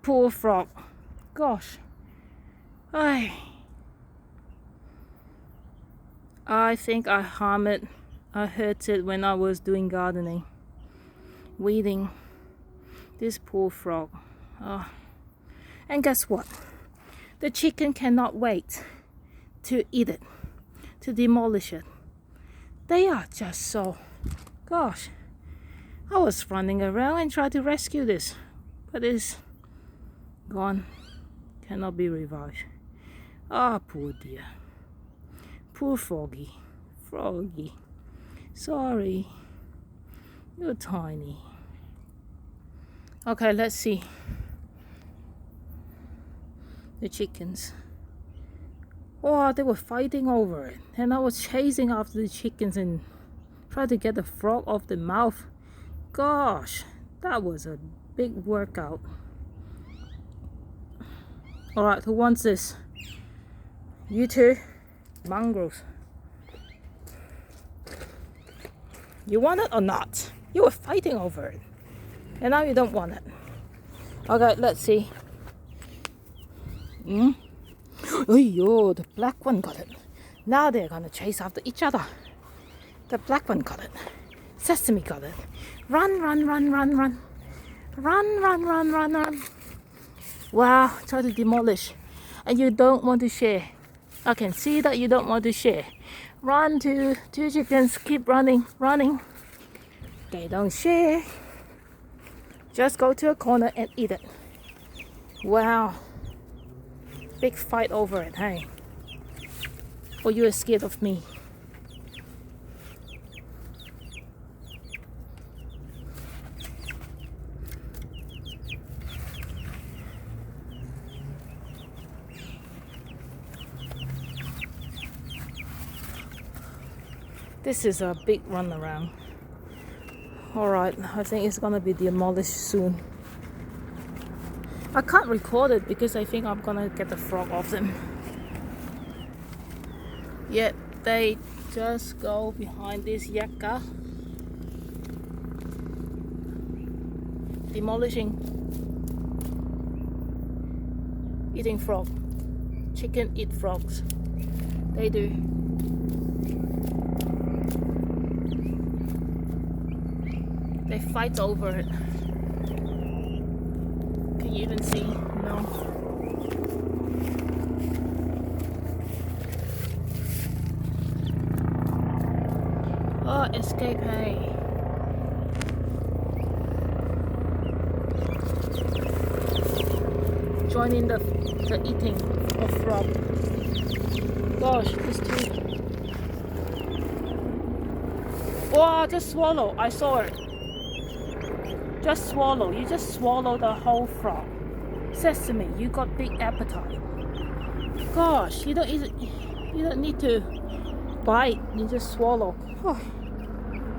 poor frog. Gosh. I think I harmed it. I hurt it when I was doing gardening. Weeding. This poor frog. Oh. And guess what? The chicken cannot wait to eat it, to demolish it. They are just so... Gosh. I was running around and tried to rescue this, but it's gone. Cannot be revived. Ah, poor dear. Poor froggy. Froggy. Sorry. You're tiny. Okay, let's see. The chickens. Oh, they were fighting over it. And I was chasing after the chickens and tried to get the frog off the mouth. Gosh, that was a big workout. Alright, who wants this? You two? Mangroves. You want it or not? You were fighting over it. And now you don't want it. Okay, let's see. Oh, yo, the black one got it. Now they're gonna chase after each other. The black one got it. Sesame got it. Run, run, run, run, run. Run, run, run, run, run. Wow, try to demolish. And you don't want to share. I can see that you don't want to share. Run to two chickens. Keep running, running. They don't share. Just go to a corner and eat it. Wow. Big fight over it, hey? Or you are scared of me? This is a big runaround. Alright, I think it's gonna be demolished soon. I can't record it because I think I'm gonna get the frog off them. Yet they just go behind this yakka, demolishing, eating frog. Chicken eat frogs. They do. They fight over it. Can you even see? No. Oh, escape, hey. Join in the eating of frog. Gosh, this too. Oh, just swallow. I saw it. Just swallow. You just swallow the whole frog. Sesame, you got big appetite. Gosh, you don't need to bite. You just swallow. Oh.